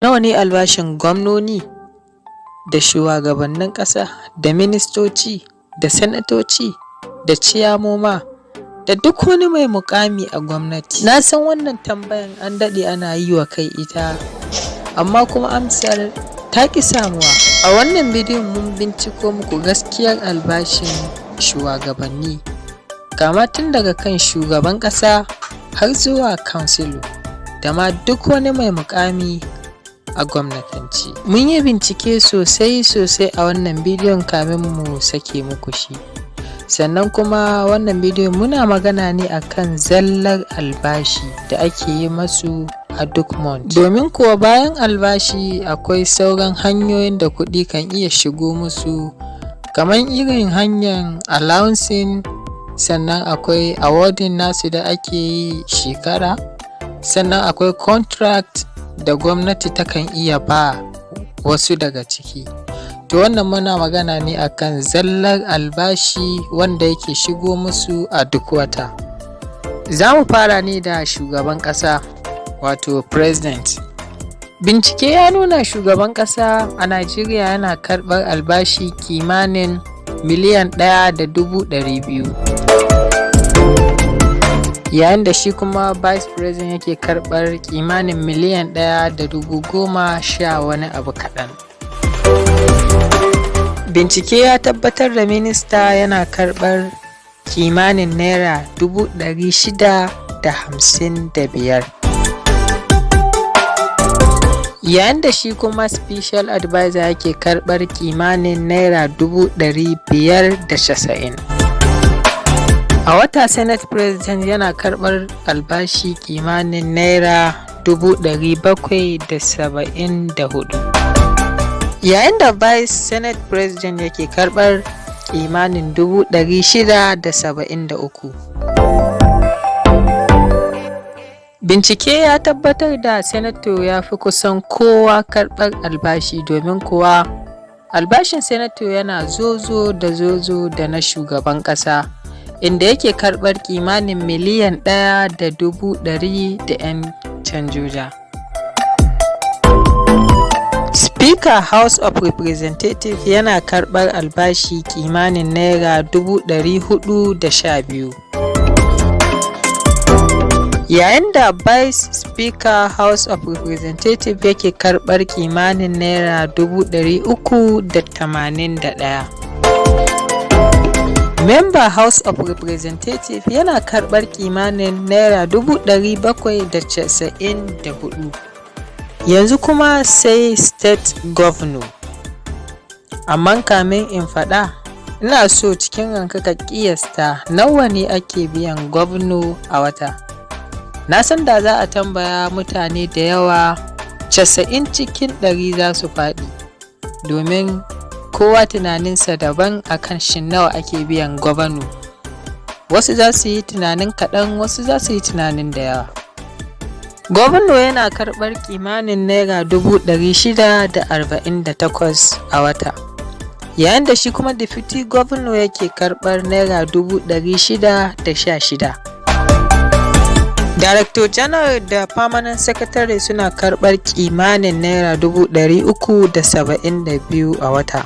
Nawa ne albashin gwamnoni da shugabannin ƙasa da ministoci da sanatoci da ciyamoma da duk wani mai muƙami a gwamnati? Na san wannan tambayan an daɗe ana yi wa kai ita, amma kuma amsar ta ƙi samuwa. A wannan bidiyon mun binciko muku gaskiyar albashin shugabanni, kama tun daga kan shugaban ƙasa har zuwa kansilo da ma duk wani mai muƙami a gwamnatanci. Mun yi bincike sosai a wannan bidiyon kamin mu sake muku shi. Sannan kuma wannan bidiyon muna magana ne akan zallar albashi da ake yi masu a duk month. Domin kuwa bayan albashi akwai sauran hanyoyin da kuɗi kan iya shigo musu, kamar irin hanyar allowncing, sannan akwai awarding nasu da ake yi shekara, sannan akwai contract da gwamnati takan iya ba wasu daga ciki. To wannan muna magana ne akan zallar albashi wanda yake shigo musu a duk wata. Za mu fara ne da shugaban ƙasa, wato president. Bincike ya nuna shugaban ƙasa a Najeriya yana karɓar albashi kimanin miliyan 1.200,000. yayin da shi kuma vice president yake karɓar kimanin miliyan 1.10 wani abu kaɗan. Bincike ya tabbatar da minista yana karɓar kimanin naira 655,000, yayin da shi kuma special advisor yake karɓar kimanin naira 590,000. A wata Senate President yana karɓar albashi kimanin naira 774,000, yayin da Vice Senate President yake karɓar kimanin 673,000. Bincike ya tabbatar da Senator ya fi kusan kowa karɓar albashi, domin kuwa albashin Senator yana zozo da na shugaban ƙasa, inda yake karɓar kimanin miliyan 1.100,000 da 'yan canjoja. Speaker House of Representatives yana karɓar albashi kimanin naira 412,000, yayin da Vice Speaker House of Representatives yake karɓar kimanin naira 381,000. Member House of Representatives yana karɓar kimanin naira 794,000. Yanzu kuma sai State Governor. Amma kamin in faɗa, ina so cikin ranka ka ƙiyasta nawa ne ake biyan gwamna a wata. Na san da za a tambaya mutane da yawa 90 cikin 100 za su faɗi, domin kowa tunaninsa daban akan shin nawa ake biyan gwamna. Wasu za su yi tunanin kaɗan, wasu za su yi tunanin da yawa. Gwamna yana karɓar kimanin naira 648,000 a wata, yayin da shi kuma deputy governor yake karɓar naira 616,000. Director General da Permanent Secretary suna karɓar kimanin naira 372,000 a wata.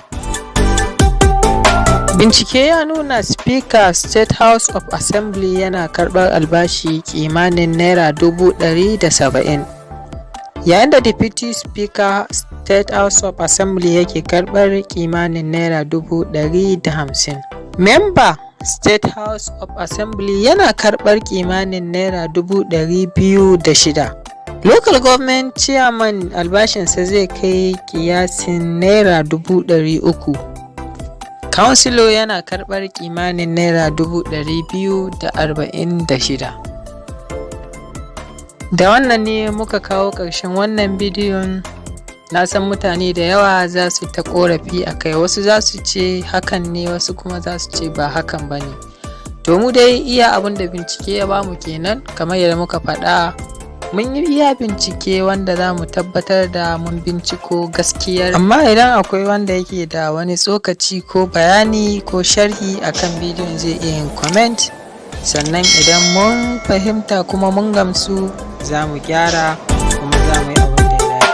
Bincike ya nuna Speaker State House of Assembly yana karɓar albashi kimanin naira 170,000, yayin da Deputy Speaker State House of Assembly yake karɓar kimanin naira 150,000. Member State House of Assembly yana karɓar kimanin naira 206,000. Local Government Chairman albashinsa zai kai kiyasin naira 300,000. Councilor yana karɓar kimanin naira 246,000. Da wannan ne muka kawo ƙarshen wannan bidiyon. Na san mutane da yawa za su ta ƙorafi a kai, wasu za su ce hakan ne, wasu kuma za su ce ba hakan ba ne. To mu dai iya abin da bincike ya bamu kenan, kamar yadda muka faɗa, mun yi iya bincike wanda za mu tabbatar da mun binciko gaskiyar. Amma idan akwai wanda yake da wani tsokaci ko bayani ko sharhi akan bidiyon zai iya yin comment, sannan idan mun fahimta kuma mun gamsu za mu gyara.